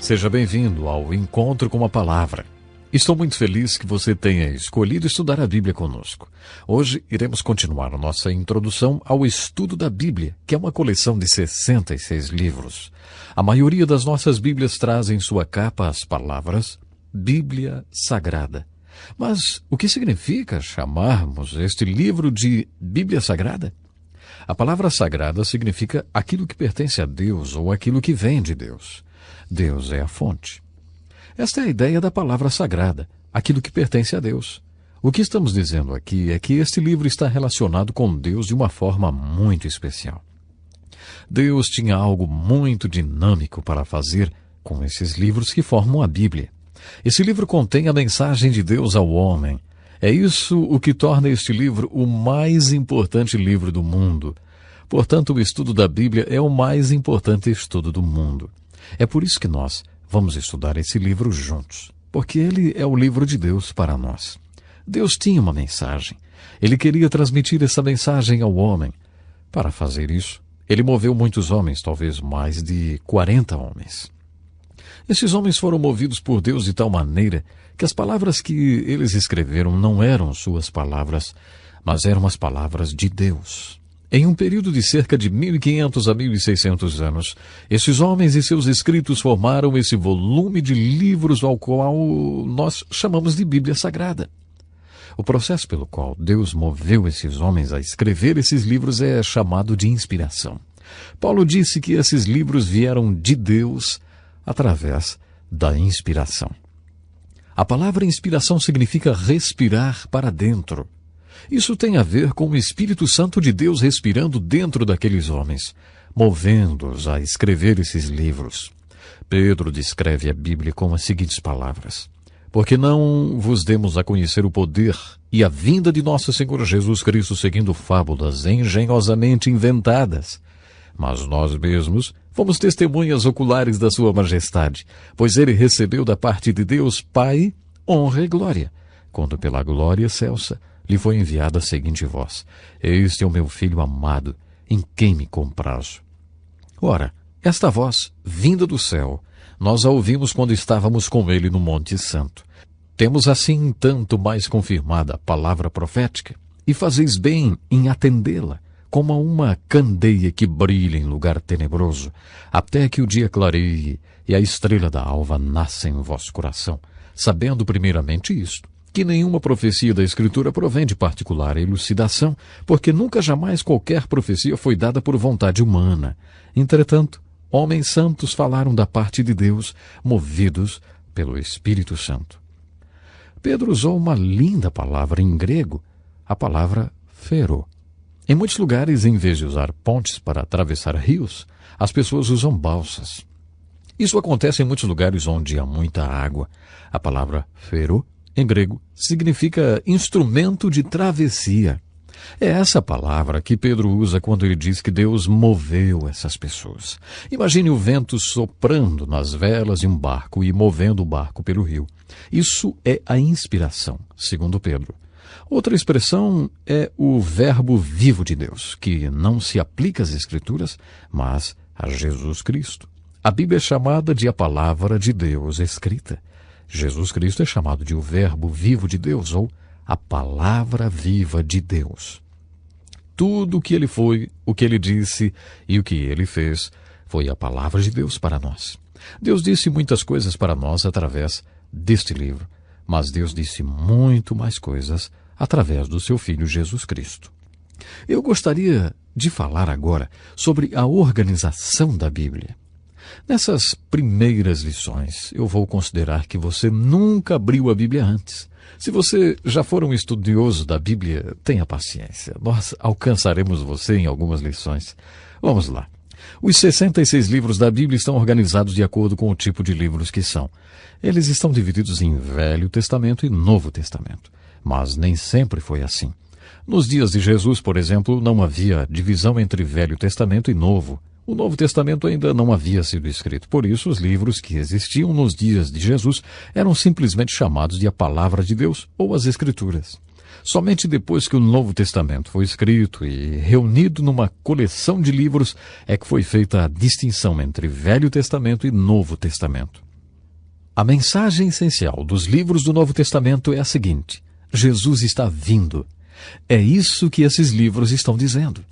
Seja bem-vindo ao Encontro com a Palavra. Estou muito feliz que você tenha escolhido estudar a Bíblia conosco. Hoje iremos continuar a nossa introdução ao estudo da Bíblia, que é uma coleção de 66 livros. A maioria das nossas Bíblias traz em sua capa as palavras Bíblia Sagrada. Mas o que significa chamarmos este livro de Bíblia Sagrada? A palavra sagrada significa aquilo que pertence a Deus ou aquilo que vem de Deus. Deus é a fonte. Esta é a ideia da palavra sagrada, aquilo que pertence a Deus. O que estamos dizendo aqui é que este livro está relacionado com Deus de uma forma muito especial. Deus tinha algo muito dinâmico para fazer com esses livros que formam a Bíblia. Esse livro contém a mensagem de Deus ao homem. É isso o que torna este livro o mais importante livro do mundo. Portanto, o estudo da Bíblia é o mais importante estudo do mundo. É por isso que nós vamos estudar esse livro juntos, porque ele é o livro de Deus para nós. Deus tinha uma mensagem. Ele queria transmitir essa mensagem ao homem. Para fazer isso, ele moveu muitos homens, talvez mais de 40 homens. Esses homens foram movidos por Deus de tal maneira que as palavras que eles escreveram não eram suas palavras, mas eram as palavras de Deus. Em um período de cerca de 1.500 a 1.600 anos, esses homens e seus escritos formaram esse volume de livros ao qual nós chamamos de Bíblia Sagrada. O processo pelo qual Deus moveu esses homens a escrever esses livros é chamado de inspiração. Paulo disse que esses livros vieram de Deus através da inspiração. A palavra inspiração significa respirar para dentro. Isso tem a ver com o Espírito Santo de Deus respirando dentro daqueles homens, movendo-os a escrever esses livros. Pedro descreve a Bíblia com as seguintes palavras: porque não vos demos a conhecer o poder e a vinda de nosso Senhor Jesus Cristo seguindo fábulas engenhosamente inventadas, mas nós mesmos fomos testemunhas oculares da sua majestade, pois ele recebeu da parte de Deus Pai honra e glória, quando pela glória excelsa lhe foi enviada a seguinte voz: este é o meu filho amado, em quem me comprazo. Ora, esta voz, vinda do céu, nós a ouvimos quando estávamos com ele no Monte Santo. Temos assim tanto mais confirmada a palavra profética, e fazeis bem em atendê-la, como a uma candeia que brilha em lugar tenebroso, até que o dia clareie e a estrela da alva nasça em vosso coração, sabendo primeiramente isto, que nenhuma profecia da Escritura provém de particular elucidação, porque nunca jamais qualquer profecia foi dada por vontade humana. Entretanto, homens santos falaram da parte de Deus, movidos pelo Espírito Santo. Pedro usou uma linda palavra em grego, a palavra phero. Em muitos lugares, em vez de usar pontes para atravessar rios, as pessoas usam balsas. Isso acontece em muitos lugares onde há muita água. A palavra phero, em grego, significa instrumento de travessia. É essa palavra que Pedro usa quando ele diz que Deus moveu essas pessoas. Imagine o vento soprando nas velas de um barco e movendo o barco pelo rio. Isso é a inspiração, segundo Pedro. Outra expressão é o verbo vivo de Deus, que não se aplica às Escrituras, mas a Jesus Cristo. A Bíblia é chamada de a palavra de Deus escrita. Jesus Cristo é chamado de o verbo vivo de Deus, ou a palavra viva de Deus. Tudo o que ele foi, o que ele disse e o que ele fez foi a palavra de Deus para nós. Deus disse muitas coisas para nós através deste livro, mas Deus disse muito mais coisas através do seu Filho Jesus Cristo. Eu gostaria de falar agora sobre a organização da Bíblia. Nessas primeiras lições, eu vou considerar que você nunca abriu a Bíblia antes. Se você já for um estudioso da Bíblia, tenha paciência. Nós alcançaremos você em algumas lições. Vamos lá. Os 66 livros da Bíblia estão organizados de acordo com o tipo de livros que são. Eles estão divididos em Velho Testamento e Novo Testamento. Mas nem sempre foi assim. Nos dias de Jesus, por exemplo, não havia divisão entre Velho Testamento e Novo. O Novo Testamento ainda não havia sido escrito. Por isso, os livros que existiam nos dias de Jesus eram simplesmente chamados de a Palavra de Deus ou as Escrituras. Somente depois que o Novo Testamento foi escrito e reunido numa coleção de livros é que foi feita a distinção entre Velho Testamento e Novo Testamento. A mensagem essencial dos livros do Novo Testamento é a seguinte: Jesus está vindo. É isso que esses livros estão dizendo.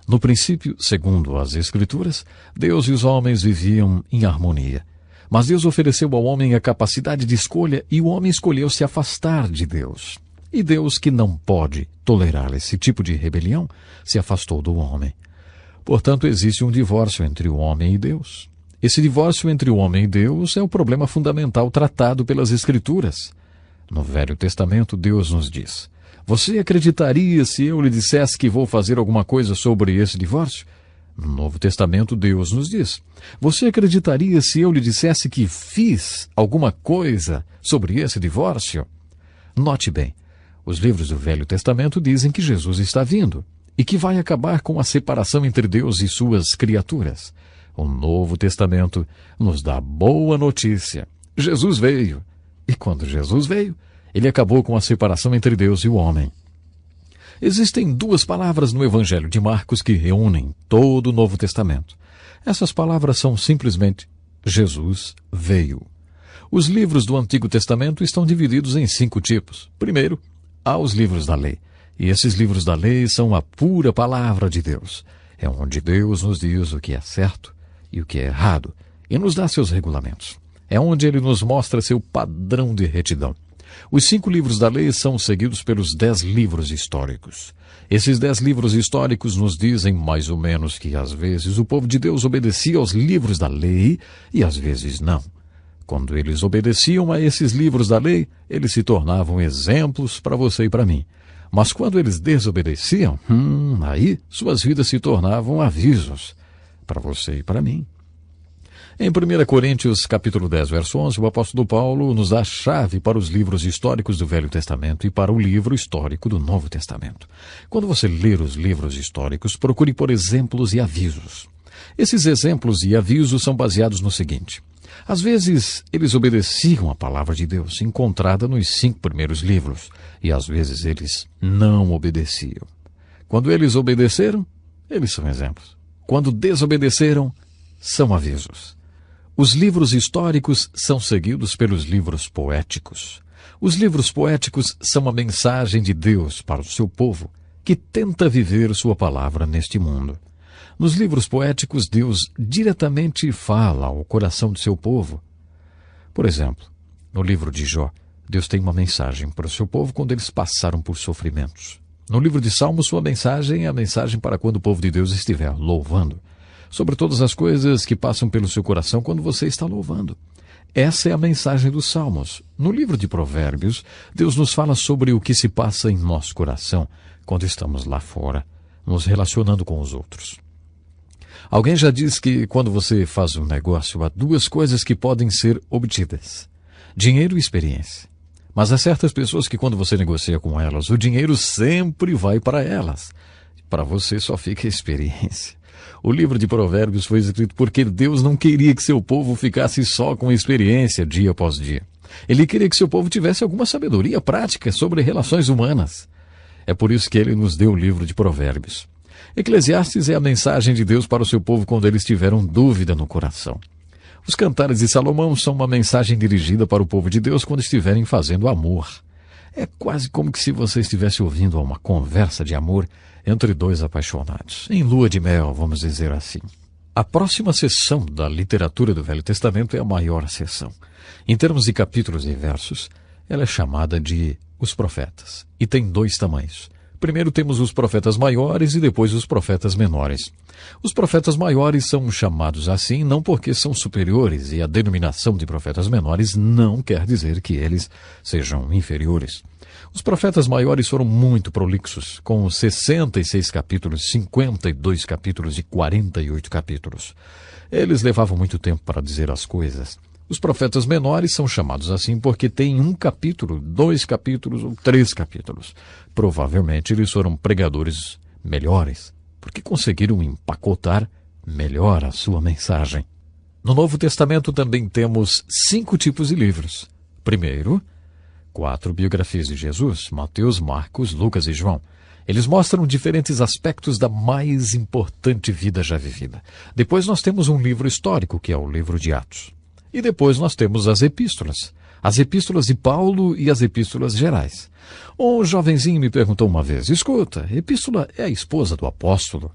No princípio, segundo as Escrituras, Deus e os homens viviam em harmonia. Mas Deus ofereceu ao homem a capacidade de escolha e o homem escolheu se afastar de Deus. E Deus, que não pode tolerar esse tipo de rebelião, se afastou do homem. Portanto, existe um divórcio entre o homem e Deus. Esse divórcio entre o homem e Deus é o problema fundamental tratado pelas Escrituras. No Velho Testamento, Deus nos diz: você acreditaria se eu lhe dissesse que vou fazer alguma coisa sobre esse divórcio? No Novo Testamento, Deus nos diz: você acreditaria se eu lhe dissesse que fiz alguma coisa sobre esse divórcio? Note bem, os livros do Velho Testamento dizem que Jesus está vindo e que vai acabar com a separação entre Deus e suas criaturas. O Novo Testamento nos dá boa notícia. Jesus veio. E quando Jesus veio, ele acabou com a separação entre Deus e o homem. Existem duas palavras no Evangelho de Marcos que reúnem todo o Novo Testamento. Essas palavras são simplesmente: Jesus veio. Os livros do Antigo Testamento estão divididos em 5 tipos. Primeiro, há os livros da lei. E esses livros da lei são a pura palavra de Deus. É onde Deus nos diz o que é certo e o que é errado, e nos dá seus regulamentos. É onde ele nos mostra seu padrão de retidão. Os 5 livros da lei são seguidos pelos 10 livros históricos. Esses 10 livros históricos nos dizem mais ou menos que, às vezes, o povo de Deus obedecia aos livros da lei e, às vezes, não. Quando eles obedeciam a esses livros da lei, eles se tornavam exemplos para você e para mim. Mas quando eles desobedeciam, aí suas vidas se tornavam avisos para você e para mim. Em 1 Coríntios, capítulo 10, verso 11, o apóstolo Paulo nos dá a chave para os livros históricos do Velho Testamento e para o livro histórico do Novo Testamento. Quando você ler os livros históricos, procure por exemplos e avisos. Esses exemplos e avisos são baseados no seguinte: às vezes, eles obedeciam a palavra de Deus, encontrada nos 5 primeiros livros, e às vezes eles não obedeciam. Quando eles obedeceram, eles são exemplos. Quando desobedeceram, são avisos. Os livros históricos são seguidos pelos livros poéticos. Os livros poéticos são a mensagem de Deus para o seu povo, que tenta viver sua palavra neste mundo. Nos livros poéticos, Deus diretamente fala ao coração de seu povo. Por exemplo, no livro de Jó, Deus tem uma mensagem para o seu povo quando eles passaram por sofrimentos. No livro de Salmos, sua mensagem é a mensagem para quando o povo de Deus estiver louvando. Sobre todas as coisas que passam pelo seu coração quando você está louvando. Essa é a mensagem dos Salmos. No livro de Provérbios, Deus nos fala sobre o que se passa em nosso coração quando estamos lá fora, nos relacionando com os outros. Alguém já diz que quando você faz um negócio, há 2 coisas que podem ser obtidas: dinheiro e experiência. Mas há certas pessoas que quando você negocia com elas, o dinheiro sempre vai para elas. Para você só fica a experiência. O livro de Provérbios foi escrito porque Deus não queria que seu povo ficasse só com experiência dia após dia. Ele queria que seu povo tivesse alguma sabedoria prática sobre relações humanas. É por isso que ele nos deu o livro de Provérbios. Eclesiastes é a mensagem de Deus para o seu povo quando eles tiveram dúvida no coração. Os Cantares de Salomão são uma mensagem dirigida para o povo de Deus quando estiverem fazendo amor. É quase como que se você estivesse ouvindo uma conversa de amor entre 2 apaixonados, em lua de mel, vamos dizer assim. A próxima seção da literatura do Velho Testamento é a maior seção. Em termos de capítulos e versos, ela é chamada de os profetas, e tem 2 tamanhos. Primeiro temos os profetas maiores e depois os profetas menores. Os profetas maiores são chamados assim não porque são superiores, e a denominação de profetas menores não quer dizer que eles sejam inferiores. Os profetas maiores foram muito prolixos, com 66 capítulos, 52 capítulos e 48 capítulos. Eles levavam muito tempo para dizer as coisas. Os profetas menores são chamados assim porque têm 1 capítulo, 2 capítulos ou 3 capítulos. Provavelmente eles foram pregadores melhores, porque conseguiram empacotar melhor a sua mensagem. No Novo Testamento também temos 5 tipos de livros. Primeiro, 4 biografias de Jesus: Mateus, Marcos, Lucas e João. Eles mostram diferentes aspectos da mais importante vida já vivida. Depois nós temos um livro histórico, que é o livro de Atos. E depois nós temos as epístolas. As epístolas de Paulo e as epístolas gerais. Um jovenzinho me perguntou uma vez, escuta, epístola é a esposa do apóstolo?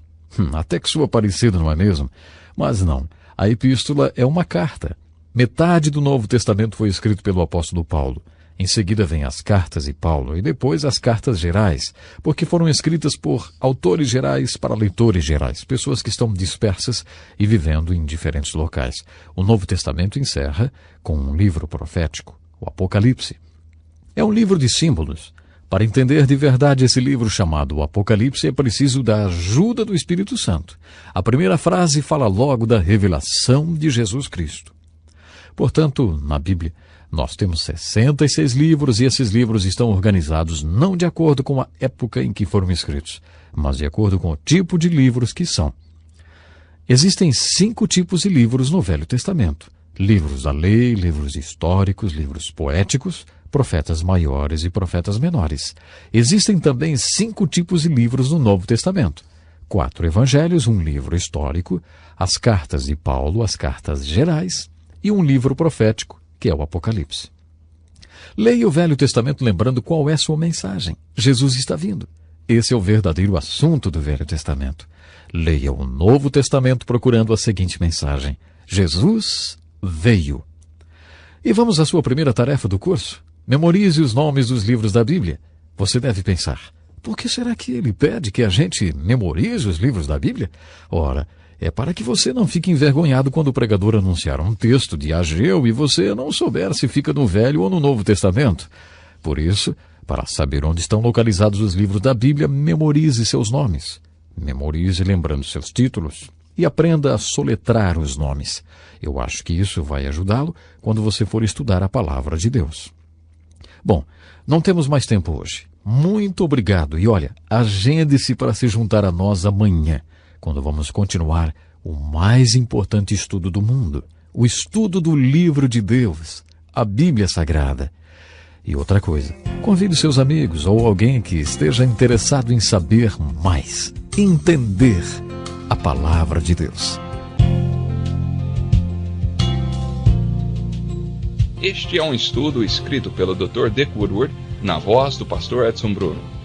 Até que soa parecido, não é mesmo? Mas não, a epístola é uma carta. Metade do Novo Testamento foi escrito pelo apóstolo Paulo. Em seguida vem as cartas de Paulo e depois as cartas gerais, porque foram escritas por autores gerais para leitores gerais, pessoas que estão dispersas e vivendo em diferentes locais. O Novo Testamento encerra com um livro profético, o Apocalipse. É um livro de símbolos. Para entender de verdade esse livro chamado Apocalipse, é preciso da ajuda do Espírito Santo. A primeira frase fala logo da revelação de Jesus Cristo. Portanto, na Bíblia, nós temos 66 livros e esses livros estão organizados não de acordo com a época em que foram escritos, mas de acordo com o tipo de livros que são. Existem 5 tipos de livros no Velho Testamento. Livros da lei, livros históricos, livros poéticos, profetas maiores e profetas menores. Existem também 5 tipos de livros no Novo Testamento. 4 evangelhos, um livro histórico, as cartas de Paulo, as cartas gerais e um livro profético, que é o Apocalipse. Leia o Velho Testamento lembrando qual é sua mensagem. Jesus está vindo. Esse é o verdadeiro assunto do Velho Testamento. Leia o Novo Testamento procurando a seguinte mensagem: Jesus veio. E vamos à sua primeira tarefa do curso. Memorize os nomes dos livros da Bíblia. Você deve pensar, por que será que ele pede que a gente memorize os livros da Bíblia? Ora, é para que você não fique envergonhado quando o pregador anunciar um texto de Ageu e você não souber se fica no Velho ou no Novo Testamento. Por isso, para saber onde estão localizados os livros da Bíblia, memorize seus nomes. Memorize lembrando seus títulos e aprenda a soletrar os nomes. Eu acho que isso vai ajudá-lo quando você for estudar a palavra de Deus. Bom, não temos mais tempo hoje. Muito obrigado. E olha, agende-se para se juntar a nós amanhã, quando vamos continuar o mais importante estudo do mundo, o estudo do livro de Deus, a Bíblia Sagrada. E outra coisa, convide seus amigos ou alguém que esteja interessado em saber mais, entender a palavra de Deus. Este é um estudo escrito pelo Dr. Dick Woodward, na voz do pastor Edson Bruno.